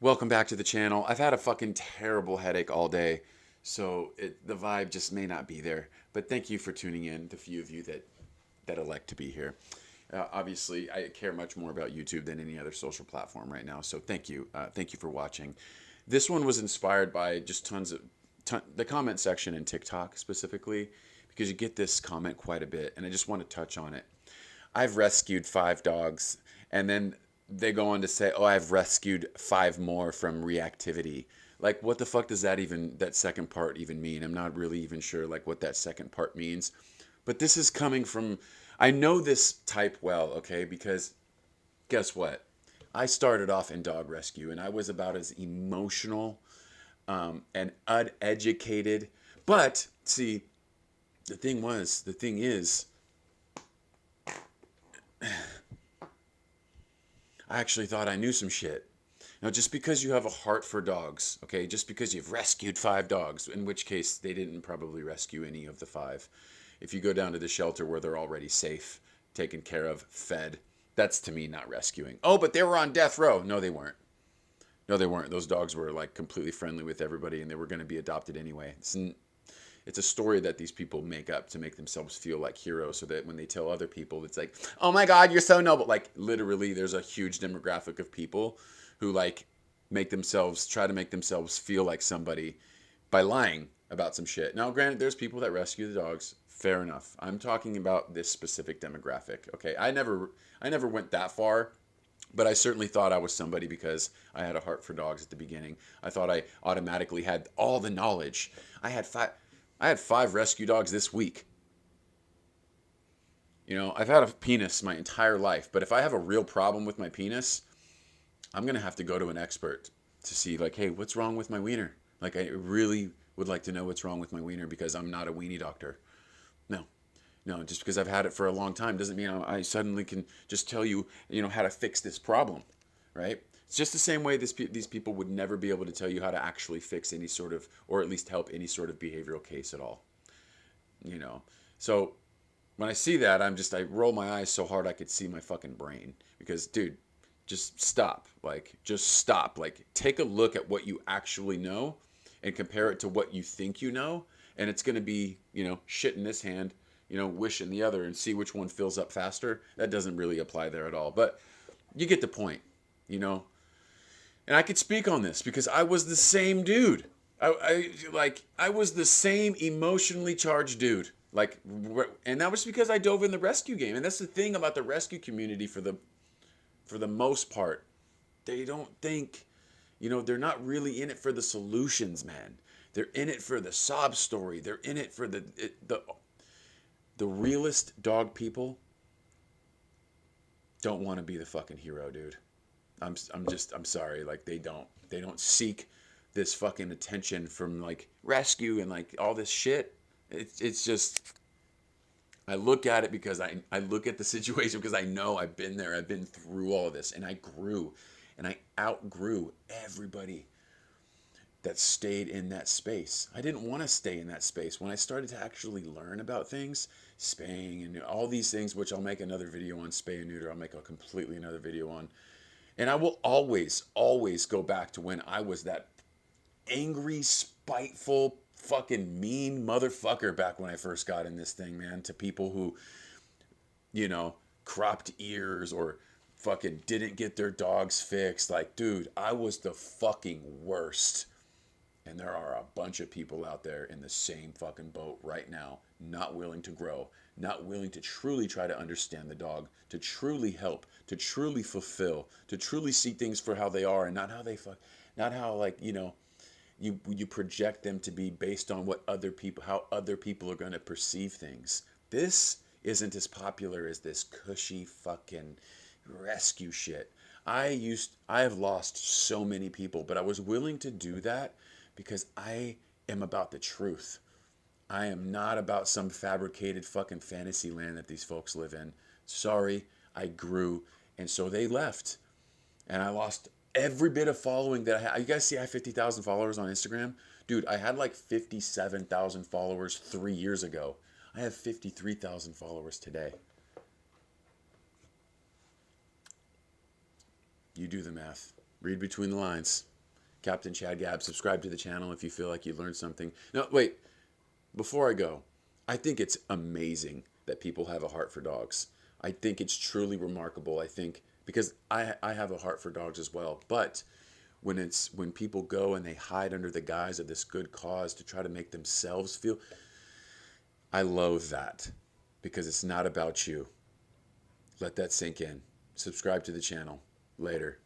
Welcome back to the channel. I've had a fucking terrible headache all day, so the vibe just may not be there. But thank you for tuning in, the few of you that elect to be here. Obviously, I care much more about YouTube than any other social platform right now. So thank you for watching. This one was inspired by just the comment section in TikTok specifically, because you get this comment quite a bit, and I just want to touch on it. I've rescued 5 dogs, and then they go on to say, "Oh, I've rescued 5 more from reactivity." Like, what the fuck does that second part even mean? I'm not really even sure like what that second part means. But this is coming from I know this type well, okay? Because guess what? I started off in dog rescue, and I was about as emotional and uneducated. But see, the thing is, I actually thought I knew some shit. Now, just because you have a heart for dogs, okay, just because you've rescued 5 dogs, in which case they didn't probably rescue any of the 5. If you go down to the shelter where they're already safe, taken care of, fed, that's to me not rescuing. Oh, but they were on death row. No, they weren't. No, they weren't. Those dogs were like completely friendly with everybody, and they were going to be adopted anyway. It's a story that these people make up to make themselves feel like heroes, so that when they tell other people, it's like, oh my God, you're so noble. Like, literally, there's a huge demographic of people who like try to make themselves feel like somebody by lying about some shit. Now, granted, there's people that rescue the dogs. Fair enough. I'm talking about this specific demographic. Okay, I never went that far, but I certainly thought I was somebody because I had a heart for dogs at the beginning. I thought I automatically had all the knowledge. I had five. I had 5 rescue dogs this week. I've had a penis my entire life, but if I have a real problem with my penis, I'm gonna have to go to an expert to see, like, hey, what's wrong with my wiener? Like, I really would like to know what's wrong with my wiener, because I'm not a weenie doctor. No, no, just because I've had it for a long time doesn't mean I suddenly can just tell you, how to fix this problem, right? It's just the same way these people would never be able to tell you how to actually fix any sort of, or at least help any sort of behavioral case at all, you know. So when I see that, I roll my eyes so hard I could see my fucking brain, because, dude, just stop. Like, just stop. Like, take a look at what you actually know and compare it to what you think you know, and it's going to be, shit in this hand, wish in the other, and see which one fills up faster. That doesn't really apply there at all, but you get the point, you know. And I could speak on this because I was the same dude. I was the same emotionally charged dude. Like, and that was because I dove in the rescue game. And that's the thing about the rescue community, for the most part. They don't think, they're not really in it for the solutions, man. They're in it for the sob story. They're in it for the realest dog people don't want to be the fucking hero, dude. I'm sorry. Like, they don't seek this fucking attention from like rescue and like all this shit. It's just, I look at it because I look at the situation because I know I've been there. I've been through all of this, and I grew, and I outgrew everybody that stayed in that space. I didn't want to stay in that space. When I started to actually learn about things, spaying and all these things, which I'll make another video on, spay and neuter, I'll make a completely another video on. And I will always, always go back to when I was that angry, spiteful, fucking mean motherfucker back when I first got in this thing, man, to people who, cropped ears or fucking didn't get their dogs fixed. Like, dude, I was the fucking worst. And there are a bunch of people out there in the same fucking boat right now, not willing to grow, not willing to truly try to understand the dog, to truly help, to truly fulfill, to truly see things for how they are, and not how not how, like, you project them to be based on how other people are going to perceive things. This isn't as popular as this cushy fucking rescue shit. I have lost so many people, but I was willing to do that because I am about the truth. I am not about some fabricated fucking fantasy land that these folks live in. Sorry, I grew, and so they left. And I lost every bit of following that I had. You guys see I have 50,000 followers on Instagram? Dude, I had like 57,000 followers 3 years ago. I have 53,000 followers today. You do the math. Read between the lines. Captain Chad Gab, subscribe to the channel if you feel like you learned something. No, wait. Before I go, I think it's amazing that people have a heart for dogs. I think it's truly remarkable. I think because I have a heart for dogs as well. But when people go and they hide under the guise of this good cause to try to make themselves feel, I loathe that because it's not about you. Let that sink in. Subscribe to the channel. Later.